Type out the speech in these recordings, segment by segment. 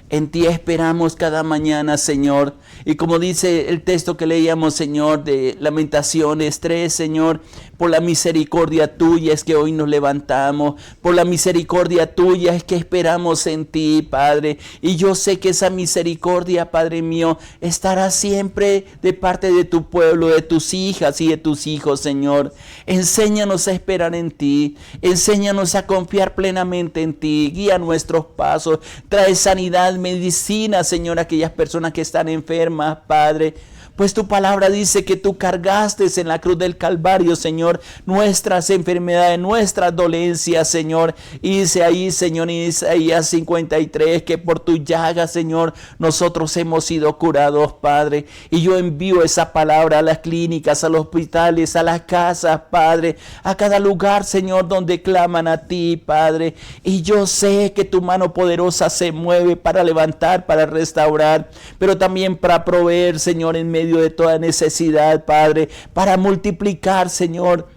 En ti esperamos cada mañana, Señor. Y como dice el texto que leíamos, Señor, de Lamentaciones 3, Señor, por la misericordia tuya es que hoy nos levantamos. Por la misericordia tuya es que esperamos en ti, Padre. Y yo sé que esa misericordia, Padre mío, estará siempre de parte de tu pueblo, de tus hijas y de tus hijos, Señor. Enséñanos a esperar en ti. Enséñanos a confiar plenamente en ti. Guía nuestros pasos. Trae sanidad, medicina, Señor, a aquellas personas que están enfermas, Padre. Pues tu palabra dice que tú cargaste en la cruz del Calvario, Señor, nuestras enfermedades, nuestras dolencias, Señor. Y dice ahí, Señor, en Isaías 53, que por tu llaga, Señor, nosotros hemos sido curados, Padre. Y yo envío esa palabra a las clínicas, a los hospitales, a las casas, Padre, a cada lugar, Señor, donde claman a ti, Padre. Y yo sé que tu mano poderosa se mueve para levantar, para restaurar, pero también para proveer, Señor, en medio de toda necesidad, Padre, para multiplicar, Señor,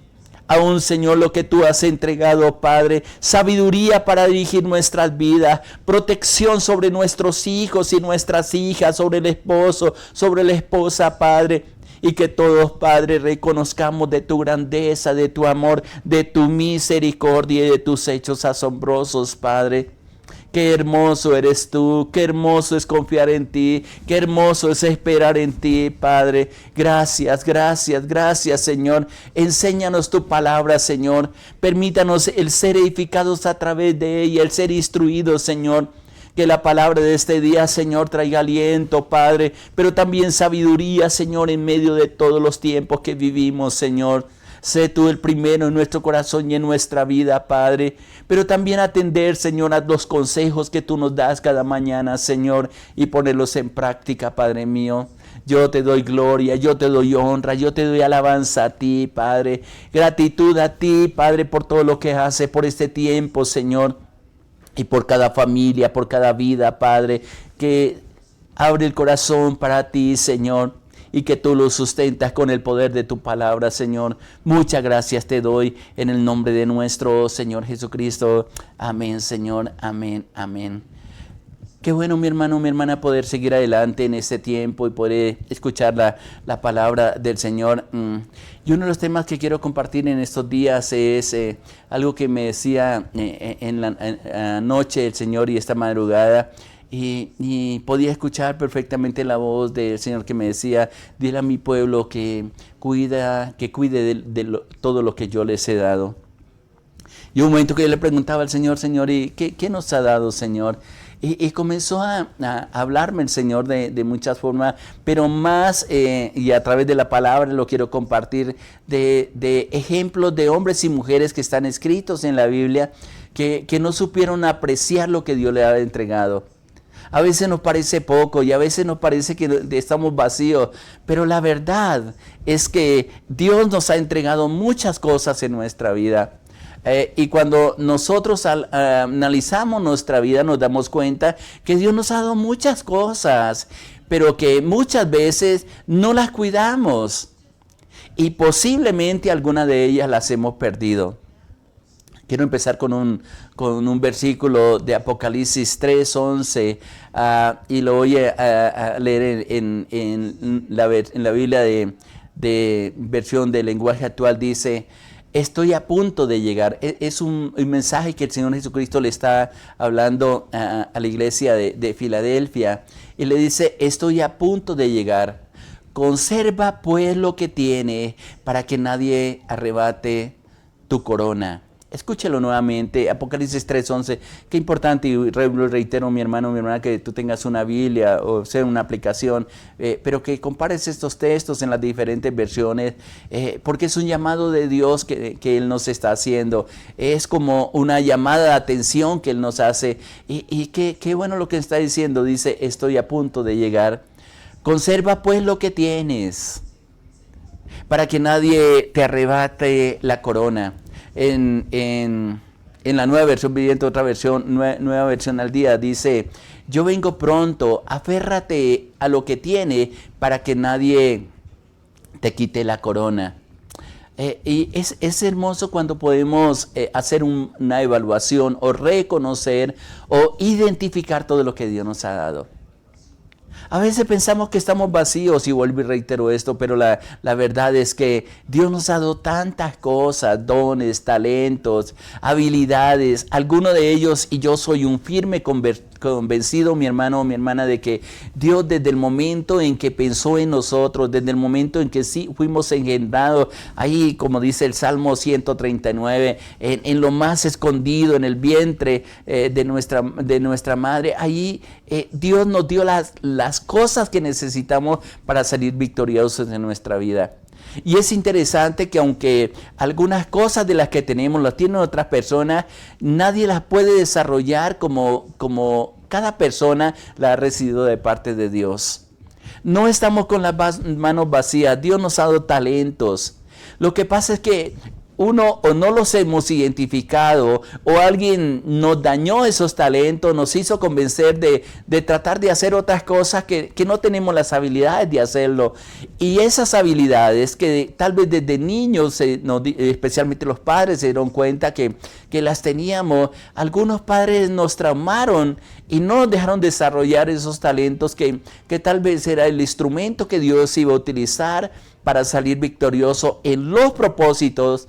aún, Señor, lo que tú has entregado, Padre, sabiduría para dirigir nuestras vidas, protección sobre nuestros hijos y nuestras hijas, sobre el esposo, sobre la esposa, Padre. Y que todos, Padre, reconozcamos de tu grandeza, de tu amor, de tu misericordia y de tus hechos asombrosos, Padre. Qué hermoso eres tú, qué hermoso es confiar en ti, qué hermoso es esperar en ti, Padre. Gracias, gracias, gracias, Señor. Enséñanos tu palabra, Señor. Permítanos el ser edificados a través de ella, el ser instruidos, Señor. Que la palabra de este día, Señor, traiga aliento, Padre, pero también sabiduría, Señor, en medio de todos los tiempos que vivimos, Señor. Sé tú el primero en nuestro corazón y en nuestra vida, Padre. Pero también atender, Señor, a los consejos que tú nos das cada mañana, Señor, y ponerlos en práctica, Padre mío. Yo te doy gloria, yo te doy honra, yo te doy alabanza a ti, Padre. Gratitud a ti, Padre, por todo lo que haces, por este tiempo, Señor. Y por cada familia, por cada vida, Padre, que abre el corazón para ti, Señor. Y que tú lo sustentas con el poder de tu palabra, Señor. Muchas gracias te doy en el nombre de nuestro Señor Jesucristo. Amén, Señor. Amén, amén. Qué bueno, mi hermano, mi hermana, poder seguir adelante en este tiempo y poder escuchar la palabra del Señor. Y uno de los temas que quiero compartir en estos días es algo que me decía en la noche el Señor y esta madrugada. Y podía escuchar perfectamente la voz del Señor que me decía: dile a mi pueblo que cuide de todo lo que yo les he dado. Y un momento que yo le preguntaba al Señor: Señor, ¿y qué nos ha dado, Señor? Y comenzó a hablarme el Señor de muchas formas, pero más, y a través de la palabra lo quiero compartir, de ejemplos de hombres y mujeres que están escritos en la Biblia, que no supieron apreciar lo que Dios le había entregado. A veces nos parece poco y a veces nos parece que estamos vacíos, pero la verdad es que Dios nos ha entregado muchas cosas en nuestra vida. Y cuando nosotros analizamos nuestra vida nos damos cuenta que Dios nos ha dado muchas cosas, pero que muchas veces no las cuidamos y posiblemente algunas de ellas las hemos perdido. Quiero empezar con un versículo de Apocalipsis 3:11 y lo voy a leer en la Biblia de versión de lenguaje actual. Dice: estoy a punto de llegar. Es un mensaje que el Señor Jesucristo le está hablando a la iglesia de Filadelfia y le dice: estoy a punto de llegar. Conserva pues lo que tiene para que nadie arrebate tu corona. Escúchelo nuevamente, Apocalipsis 3:11. Qué importante, y reitero, mi hermano, mi hermana, que tú tengas una Biblia o sea una aplicación, pero que compares estos textos en las diferentes versiones, porque es un llamado de Dios que Él nos está haciendo. Es como una llamada de atención que Él nos hace. Y qué bueno lo que está diciendo. Dice: estoy a punto de llegar. Conserva pues lo que tienes, para que nadie te arrebate la corona. En la nueva versión viviente, otra versión, nueva versión al día, dice: yo vengo pronto, aférrate a lo que tiene para que nadie te quite la corona. Y es hermoso cuando podemos hacer una evaluación o reconocer o identificar todo lo que Dios nos ha dado. A veces pensamos que estamos vacíos, y vuelvo y reitero esto, pero la verdad es que Dios nos ha dado tantas cosas, dones, talentos, habilidades, algunos de ellos, y yo soy un firme convencido, mi hermano o mi hermana, de que Dios desde el momento en que pensó en nosotros, desde el momento en que sí fuimos engendrados, ahí como dice el Salmo 139, en lo más escondido, en el vientre de nuestra madre, ahí Dios nos dio las cosas que necesitamos para salir victoriosos en nuestra vida. Y es interesante que aunque algunas cosas de las que tenemos las tienen otras personas, nadie las puede desarrollar como cada persona la ha recibido de parte de Dios. No estamos con las manos vacías. Dios nos ha dado talentos. Lo que pasa es que uno o no los hemos identificado, o alguien nos dañó esos talentos, nos hizo convencer de tratar de hacer otras cosas que no tenemos las habilidades de hacerlo. Y esas habilidades que tal vez desde niños, especialmente los padres, se dieron cuenta que las teníamos, algunos padres nos traumaron y no nos dejaron desarrollar esos talentos que tal vez era el instrumento que Dios iba a utilizar para salir victorioso en los propósitos,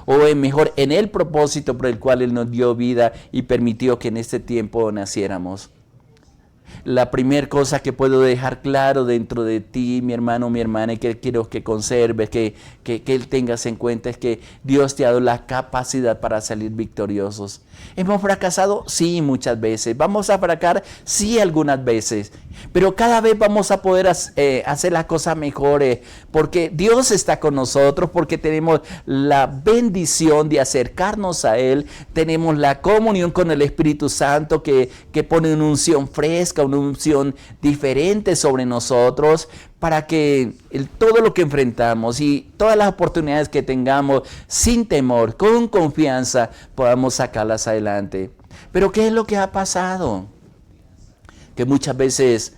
o mejor, en el propósito por el cual Él nos dio vida y permitió que en este tiempo naciéramos. La primera cosa que puedo dejar claro dentro de ti, mi hermano, mi hermana, y que quiero que conserves, que tengas en cuenta, es que Dios te ha dado la capacidad para salir victoriosos. ¿Hemos fracasado? Sí, muchas veces. ¿Vamos a fracasar? Sí, algunas veces. Pero cada vez vamos a poder hacer las cosas mejores, porque Dios está con nosotros, porque tenemos la bendición de acercarnos a Él, tenemos la comunión con el Espíritu Santo que pone una unción fresca, una unción diferente sobre nosotros, para que todo lo que enfrentamos y todas las oportunidades que tengamos sin temor, con confianza, podamos sacarlas adelante. Pero ¿qué es lo que ha pasado? Que muchas veces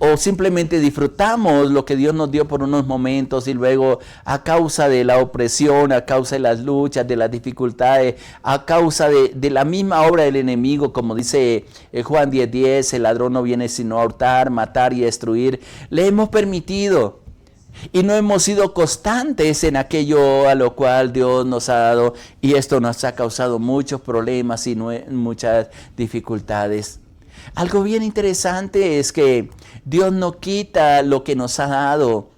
o simplemente disfrutamos lo que Dios nos dio por unos momentos, y luego a causa de la opresión, a causa de las luchas, de las dificultades, a causa de la misma obra del enemigo, como dice Juan 10:10, el ladrón no viene sino a hurtar, matar y destruir, le hemos permitido y no hemos sido constantes en aquello a lo cual Dios nos ha dado, y esto nos ha causado muchos problemas y muchas dificultades. Algo bien interesante es que Dios no quita lo que nos ha dado,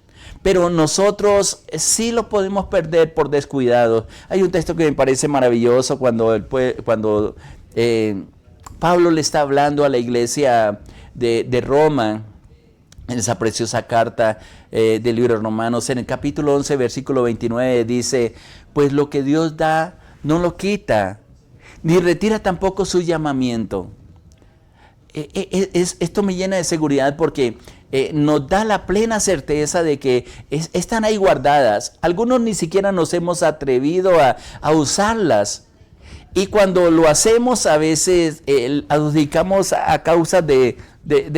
pero nosotros sí lo podemos perder por descuidados. Hay un texto que me parece maravilloso cuando Pablo le está hablando a la iglesia de Roma, en esa preciosa carta del libro de Romanos. En el capítulo 11, versículo 29 dice: pues lo que Dios da no lo quita, ni retira tampoco su llamamiento. Esto me llena de seguridad, porque nos da la plena certeza de que están ahí guardadas. Algunos ni siquiera nos hemos atrevido a usarlas. Y cuando lo hacemos, a veces adjudicamos a causa de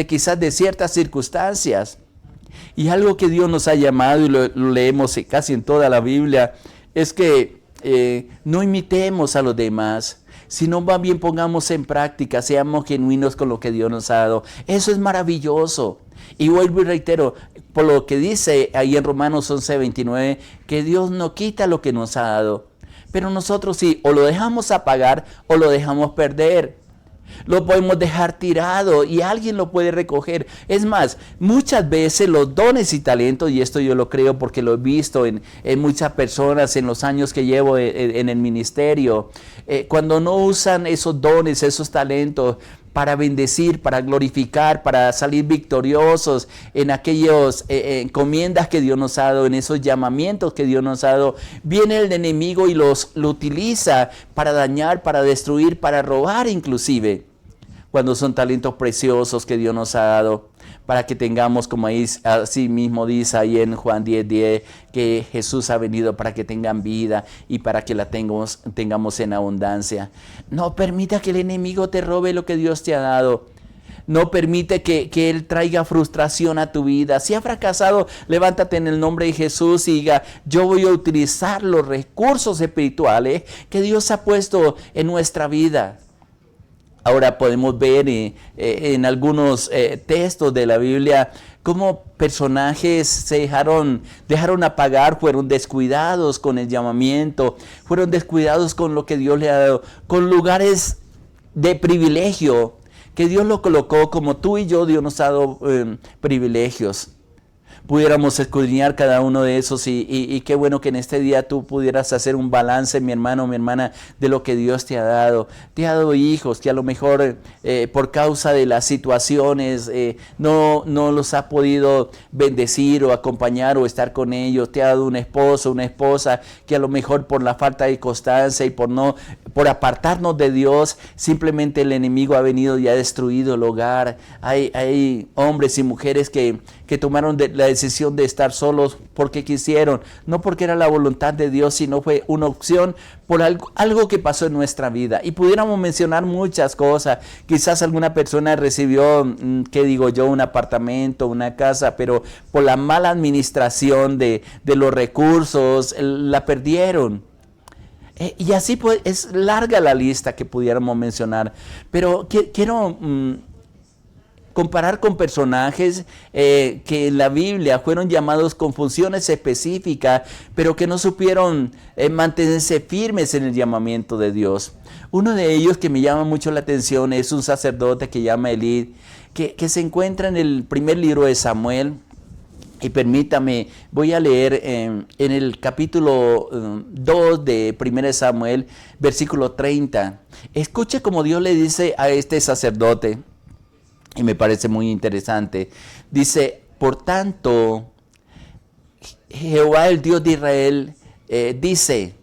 quizás de ciertas circunstancias. Y algo que Dios nos ha llamado, y lo leemos casi en toda la Biblia, es que no imitemos a los demás, sino más bien pongamos en práctica, seamos genuinos con lo que Dios nos ha dado. Eso es maravilloso. Y vuelvo y reitero, por lo que dice ahí en Romanos 11:29, que Dios no quita lo que nos ha dado. Pero nosotros sí, o lo dejamos apagar o lo dejamos perder. Lo podemos dejar tirado y alguien lo puede recoger. Es más, muchas veces los dones y talentos, y esto yo lo creo porque lo he visto en muchas personas en los años que llevo en el ministerio, cuando no usan esos dones, esos talentos para bendecir, para glorificar, para salir victoriosos en aquellas encomiendas que Dios nos ha dado, en esos llamamientos que Dios nos ha dado, viene el enemigo y lo utiliza para dañar, para destruir, para robar inclusive, cuando son talentos preciosos que Dios nos ha dado, para que tengamos, como ahí, así mismo dice ahí en Juan 10:10, que Jesús ha venido para que tengan vida y para que la tengamos en abundancia. No permita que el enemigo te robe lo que Dios te ha dado. No permite que Él traiga frustración a tu vida. Si has fracasado, levántate en el nombre de Jesús y diga, yo voy a utilizar los recursos espirituales que Dios ha puesto en nuestra vida. Ahora podemos ver en algunos textos de la Biblia cómo personajes se dejaron apagar, fueron descuidados con el llamamiento, fueron descuidados con lo que Dios le ha dado, con lugares de privilegio, que Dios lo colocó como tú y yo. Dios nos ha dado privilegios. Pudiéramos escudriñar cada uno de esos y qué bueno que en este día tú pudieras hacer un balance, mi hermano, mi hermana, de lo que Dios te ha dado. Te ha dado hijos que a lo mejor por causa de las situaciones no los ha podido bendecir o acompañar o estar con ellos. Te ha dado un esposo, una esposa que a lo mejor por la falta de constancia y por apartarnos de Dios, simplemente el enemigo ha venido y ha destruido el hogar. Hay hombres y mujeres que tomaron la decisión de estar solos porque quisieron, no porque era la voluntad de Dios, sino fue una opción por algo que pasó en nuestra vida. Y pudiéramos mencionar muchas cosas. Quizás alguna persona recibió, un apartamento, una casa, pero por la mala administración de los recursos, la perdieron. Y así pues es larga la lista que pudiéramos mencionar, pero quiero comparar con personajes que en la Biblia fueron llamados con funciones específicas, pero que no supieron mantenerse firmes en el llamamiento de Dios. Uno de ellos que me llama mucho la atención es un sacerdote que llama Elí, que se encuentra en el primer libro de Samuel. Y permítame, voy a leer en el capítulo 2 de 1 Samuel, versículo 30. Escuche cómo Dios le dice a este sacerdote, y me parece muy interesante. Dice, por tanto, Jehová el Dios de Israel dice,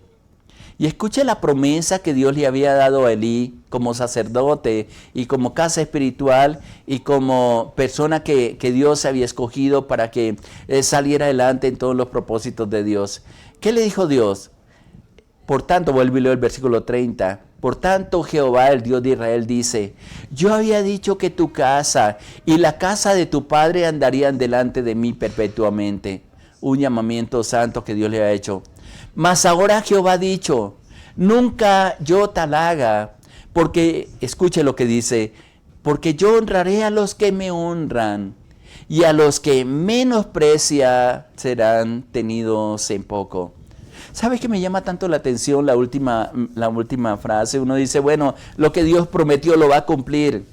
y escuche la promesa que Dios le había dado a Elí como sacerdote y como casa espiritual y como persona que Dios había escogido para que saliera adelante en todos los propósitos de Dios. ¿Qué le dijo Dios? Por tanto, vuelvo y leo el versículo 30. Por tanto, Jehová, el Dios de Israel, dice, yo había dicho que tu casa y la casa de tu padre andarían delante de mí perpetuamente. Un llamamiento santo que Dios le ha hecho. Mas ahora Jehová ha dicho, nunca yo tal haga, porque, escuche lo que dice, porque yo honraré a los que me honran, y a los que menosprecia serán tenidos en poco. ¿Sabe qué me llama tanto la atención la última frase? Uno dice, bueno, lo que Dios prometió lo va a cumplir.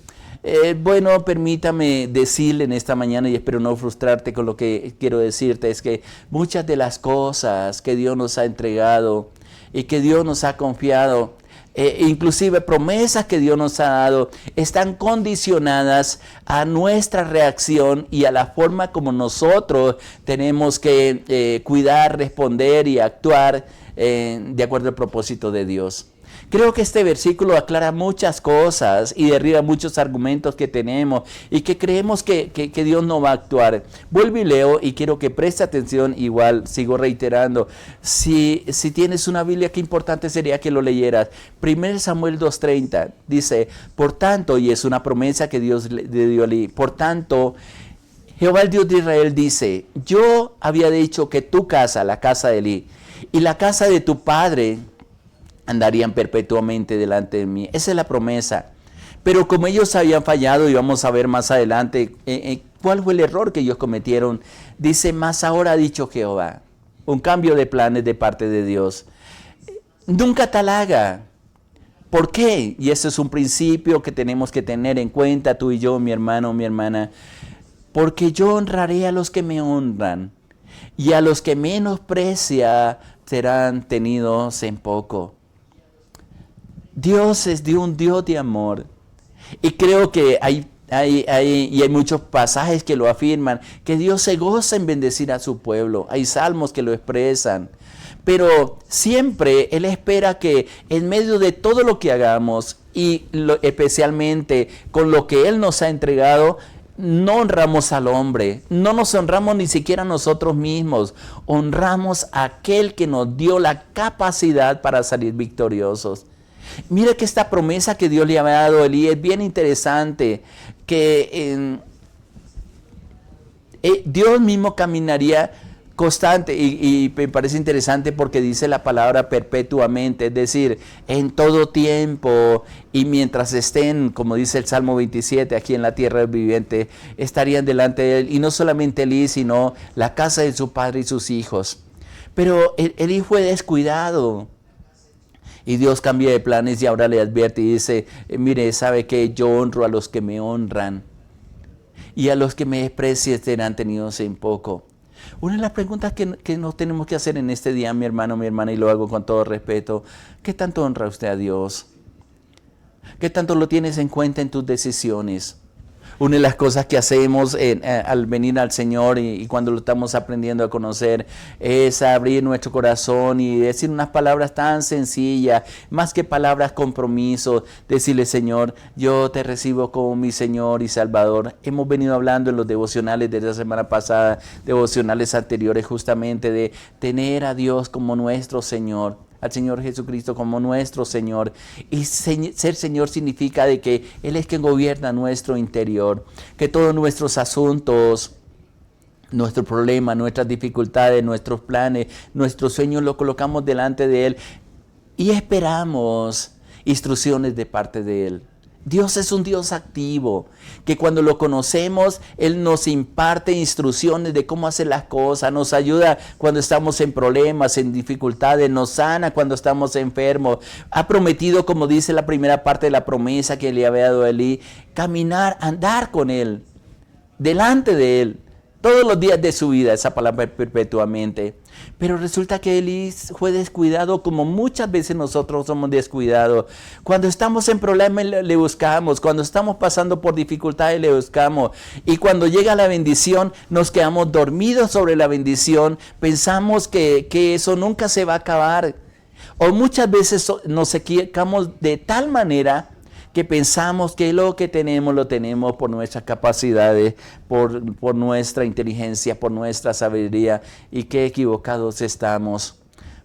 Bueno, permítame decirle en esta mañana, y espero no frustrarte con lo que quiero decirte, es que muchas de las cosas que Dios nos ha entregado y que Dios nos ha confiado, inclusive promesas que Dios nos ha dado, están condicionadas a nuestra reacción y a la forma como nosotros tenemos que cuidar, responder y actuar de acuerdo al propósito de Dios. Creo que este versículo aclara muchas cosas y derriba muchos argumentos que tenemos y que creemos que Dios no va a actuar. Vuelvo y leo y quiero que preste atención, igual sigo reiterando. Si tienes una Biblia, qué importante sería que lo leyeras. 1 Samuel 2:30 dice, por tanto, y es una promesa que Dios le dio a Elí, por tanto, Jehová el Dios de Israel dice, yo había dicho que tu casa, la casa de Elí, y la casa de tu padre andarían perpetuamente delante de mí. Esa es la promesa. Pero como ellos habían fallado, y vamos a ver más adelante cuál fue el error que ellos cometieron, dice, más ahora ha dicho Jehová. Un cambio de planes de parte de Dios. Nunca tal haga. ¿Por qué? Y ese es un principio que tenemos que tener en cuenta tú y yo, mi hermano, mi hermana. Porque yo honraré a los que me honran, y a los que menosprecia serán tenidos en poco. Dios es un Dios de amor. Y creo que hay muchos pasajes que lo afirman, que Dios se goza en bendecir a su pueblo. Hay salmos que lo expresan. Pero siempre Él espera que en medio de todo lo que hagamos, y especialmente con lo que Él nos ha entregado, no honramos al hombre, no nos honramos ni siquiera a nosotros mismos, honramos a aquel que nos dio la capacidad para salir victoriosos. Mira que esta promesa que Dios le había dado a Elí es bien interesante, que Dios mismo caminaría constante y me parece interesante porque dice la palabra perpetuamente, es decir, en todo tiempo y mientras estén, como dice el Salmo 27, aquí en la tierra del viviente, estarían delante de él, y no solamente Elí, sino la casa de su padre y sus hijos. Pero Elí fue descuidado. Y Dios cambia de planes y ahora le advierte y dice, mire, sabe que yo honro a los que me honran y a los que me desprecian serán tenidos en poco. Una de las preguntas que nos tenemos que hacer en este día, mi hermano, mi hermana, y lo hago con todo respeto, ¿qué tanto honra usted a Dios? ¿Qué tanto lo tienes en cuenta en tus decisiones? Una de las cosas que hacemos al venir al Señor y cuando lo estamos aprendiendo a conocer es abrir nuestro corazón y decir unas palabras tan sencillas, más que palabras compromiso, decirle: Señor, yo te recibo como mi Señor y Salvador. Hemos venido hablando en los devocionales de la semana pasada, devocionales anteriores, justamente de tener a Dios como nuestro Señor, al Señor Jesucristo como nuestro Señor. Y ser Señor significa de que Él es quien gobierna nuestro interior, que todos nuestros asuntos, nuestros problemas, nuestras dificultades, nuestros planes, nuestros sueños los colocamos delante de Él y esperamos instrucciones de parte de Él. Dios es un Dios activo, que cuando lo conocemos, Él nos imparte instrucciones de cómo hacer las cosas, nos ayuda cuando estamos en problemas, en dificultades, nos sana cuando estamos enfermos. Ha prometido, como dice la primera parte de la promesa que le había dado a Elí, caminar, andar con Él, delante de Él, todos los días de su vida, esa palabra perpetuamente. Pero resulta que Elí fue descuidado, como muchas veces nosotros somos descuidados. Cuando estamos en problemas le buscamos, cuando estamos pasando por dificultades le buscamos. Y cuando llega la bendición nos quedamos dormidos sobre la bendición, pensamos que eso nunca se va a acabar. O muchas veces nos equivocamos de tal manera que pensamos que lo que tenemos lo tenemos por nuestras capacidades, por nuestra inteligencia, por nuestra sabiduría, y qué equivocados estamos.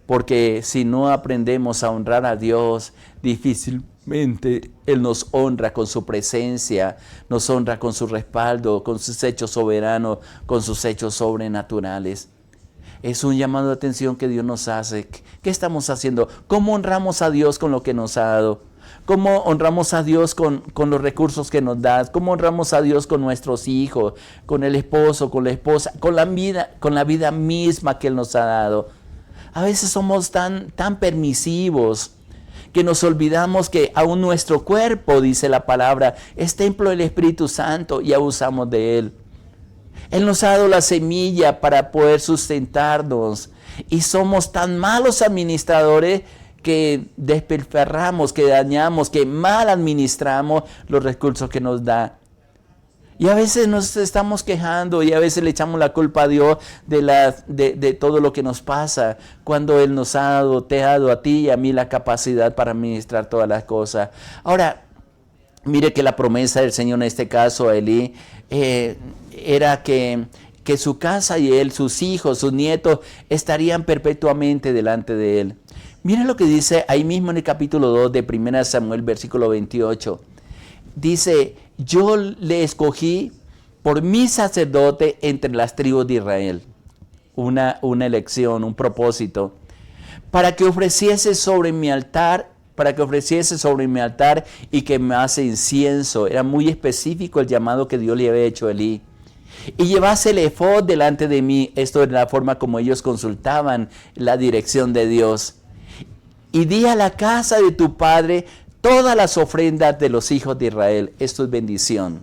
Porque si no aprendemos a honrar a Dios, difícilmente Él nos honra con su presencia, nos honra con su respaldo, con sus hechos soberanos, con sus hechos sobrenaturales. Es un llamado de atención que Dios nos hace. ¿Qué estamos haciendo? ¿Cómo honramos a Dios con lo que nos ha dado? ¿Cómo honramos a Dios con los recursos que nos da? ¿Cómo honramos a Dios con nuestros hijos, con el esposo, con la esposa, con la vida misma que Él nos ha dado? A veces somos tan permisivos que nos olvidamos que aún nuestro cuerpo, dice la palabra, es templo del Espíritu Santo y abusamos de Él. Él nos ha dado la semilla para poder sustentarnos y somos tan malos administradores que despilfarramos, que dañamos, que mal administramos los recursos que nos da. Y a veces nos estamos quejando y a veces le echamos la culpa a Dios de todo lo que nos pasa, cuando Él nos ha dado, te ha dado a ti y a mí la capacidad para administrar todas las cosas. Ahora, mire que la promesa del Señor en este caso a Elí era que su casa y él, sus hijos, sus nietos, estarían perpetuamente delante de Él. Miren lo que dice ahí mismo en el capítulo 2 de 1 Samuel, versículo 28. Dice: yo le escogí por mi sacerdote entre las tribus de Israel. Una elección, un propósito. Para que ofreciese sobre mi altar y que me hace incienso. Era muy específico el llamado que Dios le había hecho a Elí. Y llevase el efod delante de mí. Esto es la forma como ellos consultaban la dirección de Dios. Y di a la casa de tu padre todas las ofrendas de los hijos de Israel. Esto es bendición.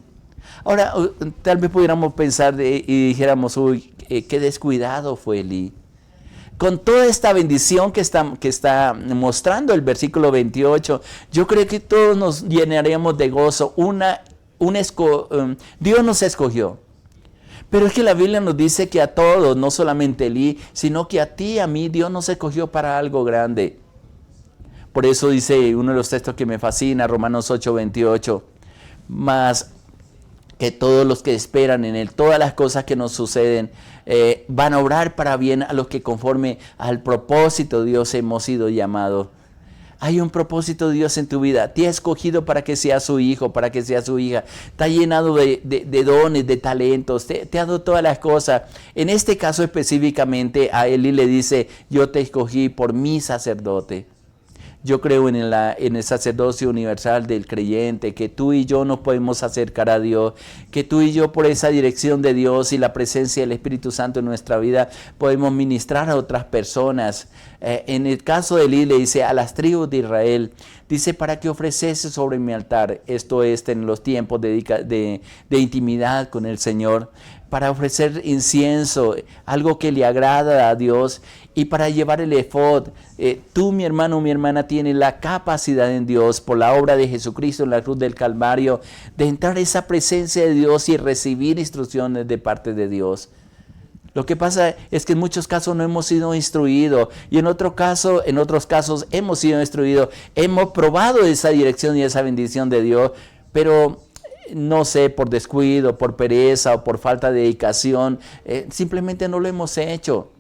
Ahora, tal vez pudiéramos pensar y dijéramos: uy, qué descuidado fue Elí. Con toda esta bendición que está mostrando el versículo 28, yo creo que todos nos llenaríamos de gozo. Dios nos escogió. Pero es que la Biblia nos dice que a todos, no solamente a Elí, sino que a ti y a mí, Dios nos escogió para algo grande. Por eso dice uno de los textos que me fascina, Romanos 8:28, más que todos los que esperan en Él, todas las cosas que nos suceden, van a obrar para bien a los que conforme al propósito de Dios hemos sido llamados. Hay un propósito de Dios en tu vida. Te ha escogido para que seas su hijo, para que seas su hija. Te ha llenado de dones, de talentos. Te ha dado todas las cosas. En este caso específicamente a Elí le dice, yo te escogí por mi sacerdote. Yo creo en el sacerdocio universal del creyente, que tú y yo nos podemos acercar a Dios, que tú y yo por esa dirección de Dios y la presencia del Espíritu Santo en nuestra vida podemos ministrar a otras personas. En el caso de Elí le dice a las tribus de Israel, dice para que ofreciese sobre mi altar, esto es en los tiempos de intimidad con el Señor, para ofrecer incienso, algo que le agrada a Dios, y para llevar el efod. Tú, mi hermano, mi hermana, tienes la capacidad en Dios, por la obra de Jesucristo en la cruz del Calvario, de entrar en esa presencia de Dios y recibir instrucciones de parte de Dios. Lo que pasa es que en muchos casos no hemos sido instruidos, y en otros casos hemos sido instruidos, hemos probado esa dirección y esa bendición de Dios, pero no sé, por descuido, por pereza o por falta de dedicación, simplemente no lo hemos hecho.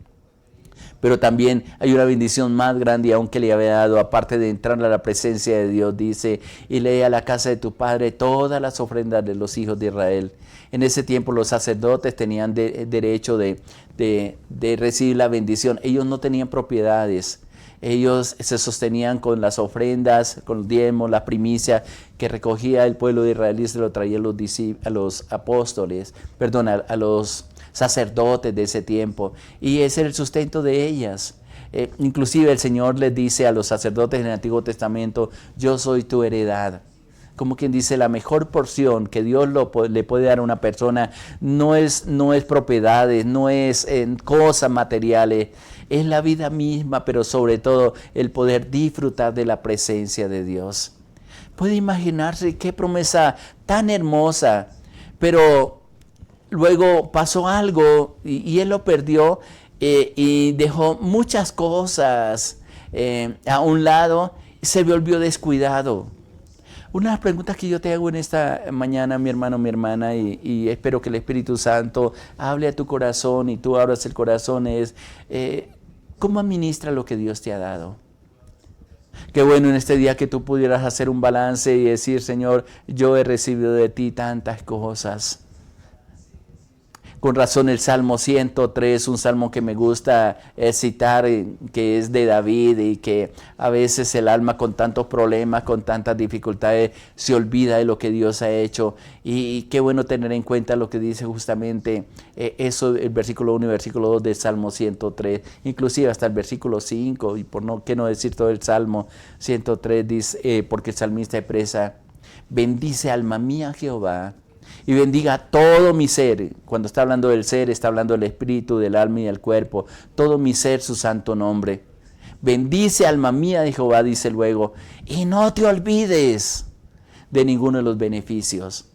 Pero también hay una bendición más grande aún que le había dado, aparte de entrar a la presencia de Dios, dice, y lee a la casa de tu padre todas las ofrendas de los hijos de Israel. En ese tiempo los sacerdotes tenían derecho de recibir la bendición. Ellos no tenían propiedades. Ellos se sostenían con las ofrendas, con los diezmos, la primicia que recogía el pueblo de Israel y se lo traía a los apóstoles, a los sacerdotes de ese tiempo. Y ese era el sustento de ellas. Inclusive el Señor les dice a los sacerdotes en el Antiguo Testamento, yo soy tu heredad. Como quien dice, la mejor porción que Dios le puede dar a una persona no es propiedades, no es cosas materiales, es la vida misma, pero sobre todo el poder disfrutar de la presencia de Dios. Puede imaginarse qué promesa tan hermosa, pero luego pasó algo y él lo perdió y dejó muchas cosas a un lado y se volvió descuidado. Una de las preguntas que yo te hago en esta mañana, mi hermano, mi hermana, y espero que el Espíritu Santo hable a tu corazón y tú abras el corazón, es ¿cómo administra lo que Dios te ha dado? Qué bueno en este día que tú pudieras hacer un balance y decir, Señor, yo he recibido de ti tantas cosas. Con razón el Salmo 103, un salmo que me gusta citar, que es de David y que a veces el alma con tantos problemas, con tantas dificultades, se olvida de lo que Dios ha hecho. Y qué bueno tener en cuenta lo que dice justamente eso, el versículo 1 y versículo 2 del Salmo 103, inclusive hasta el versículo 5, y qué no decir todo el Salmo 103, dice, porque el salmista expresa, bendice alma mía Jehová, y bendiga todo mi ser. Cuando está hablando del ser, está hablando del espíritu, del alma y del cuerpo. Todo mi ser, su santo nombre. Bendice alma mía de Jehová, dice luego, y no te olvides de ninguno de los beneficios.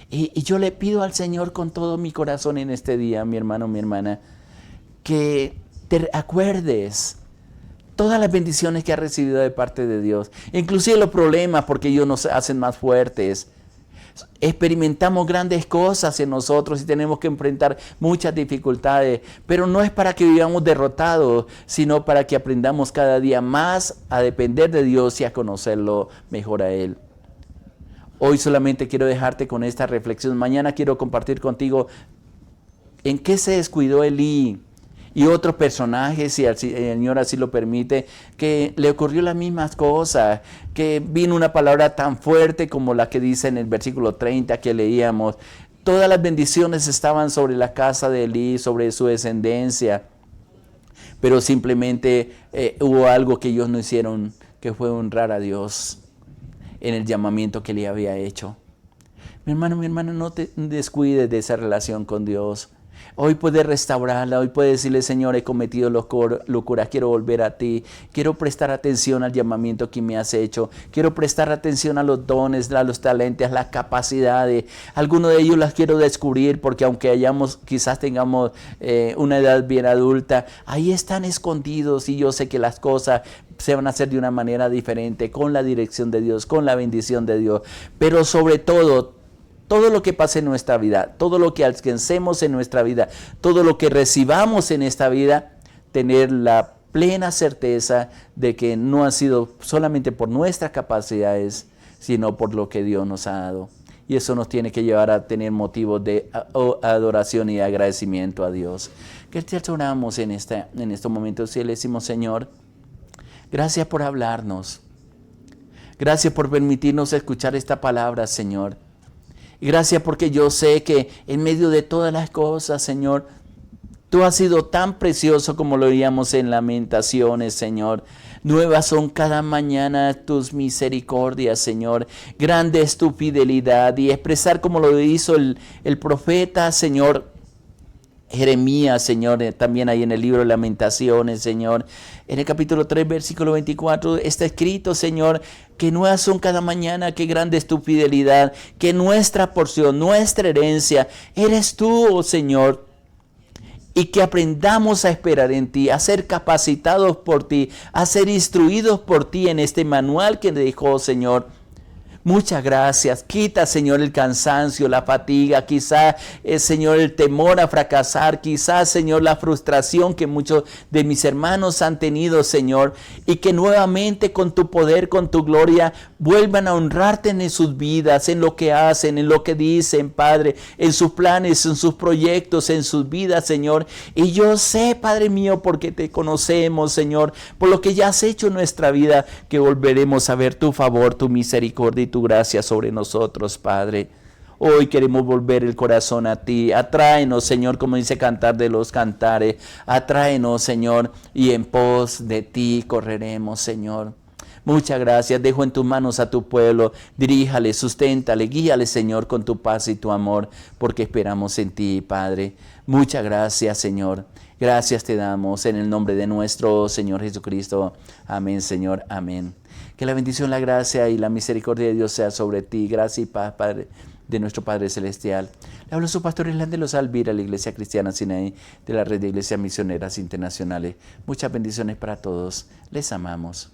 Y yo le pido al Señor con todo mi corazón en este día, mi hermano, mi hermana, que te acuerdes todas las bendiciones que has recibido de parte de Dios. Inclusive los problemas, porque ellos nos hacen más fuertes. Experimentamos grandes cosas en nosotros y tenemos que enfrentar muchas dificultades, pero no es para que vivamos derrotados, sino para que aprendamos cada día más a depender de Dios y a conocerlo mejor a Él. Hoy solamente quiero dejarte con esta reflexión. Mañana quiero compartir contigo en qué se descuidó Elí y otros personajes, si el Señor así lo permite, que le ocurrió las mismas cosas, que vino una palabra tan fuerte como la que dice en el versículo 30 que leíamos. Todas las bendiciones estaban sobre la casa de Elí, sobre su descendencia, pero simplemente hubo algo que ellos no hicieron, que fue honrar a Dios en el llamamiento que le había hecho. Mi hermano, no te descuides de esa relación con Dios. Hoy puedes restaurarla, hoy puedes decirle, Señor, he cometido locuras, quiero volver a ti, quiero prestar atención al llamamiento que me has hecho, quiero prestar atención a los dones, a los talentos, las capacidades. Algunos de ellos las quiero descubrir porque aunque quizás tengamos una edad bien adulta, ahí están escondidos y yo sé que las cosas se van a hacer de una manera diferente, con la dirección de Dios, con la bendición de Dios, pero sobre todo lo que pase en nuestra vida, todo lo que alcancemos en nuestra vida, todo lo que recibamos en esta vida, tener la plena certeza de que no ha sido solamente por nuestras capacidades, sino por lo que Dios nos ha dado. Y eso nos tiene que llevar a tener motivos de adoración y agradecimiento a Dios. Que te oramos en estos momentos y le decimos, Señor, gracias por hablarnos. Gracias por permitirnos escuchar esta palabra, Señor. Y gracias porque yo sé que en medio de todas las cosas, Señor, tú has sido tan precioso como lo veíamos en Lamentaciones, Señor. Nuevas son cada mañana tus misericordias, Señor. Grande es tu fidelidad. Y expresar como lo hizo el profeta, Señor, Jeremías, Señor, también ahí en el libro de Lamentaciones, Señor. En el capítulo 3, versículo 24, está escrito, Señor, que nuevas son cada mañana, que grande es tu fidelidad, que nuestra porción, nuestra herencia, eres tú, oh Señor. Y que aprendamos a esperar en ti, a ser capacitados por ti, a ser instruidos por ti en este manual que dejó, Señor. Muchas gracias. Quita, Señor, el cansancio, la fatiga, quizá, Señor, el temor a fracasar, quizás, Señor, la frustración que muchos de mis hermanos han tenido, Señor, y que nuevamente con tu poder, con tu gloria, vuelvan a honrarte en sus vidas, en lo que hacen, en lo que dicen, Padre, en sus planes, en sus proyectos, en sus vidas, Señor. Y yo sé, Padre mío, porque te conocemos, Señor, por lo que ya has hecho en nuestra vida, que volveremos a ver tu favor, tu misericordia y tu gracia sobre nosotros, Padre. Hoy queremos volver el corazón a ti. Atráenos, Señor, como dice Cantar de los Cantares. Atráenos, Señor, y en pos de ti correremos, Señor. Muchas gracias. Dejo en tus manos a tu pueblo. Diríjale, susténtale, guíale, Señor, con tu paz y tu amor, porque esperamos en ti, Padre. Muchas gracias, Señor. Gracias te damos en el nombre de nuestro Señor Jesucristo. Amén, Señor. Amén. Que la bendición, la gracia y la misericordia de Dios sea sobre ti. Gracia y paz, Padre, de nuestro Padre Celestial. Le hablo su pastor Island de los Alvira, la Iglesia Cristiana Sinaí, de la Red de Iglesias Misioneras Internacionales. Muchas bendiciones para todos. Les amamos.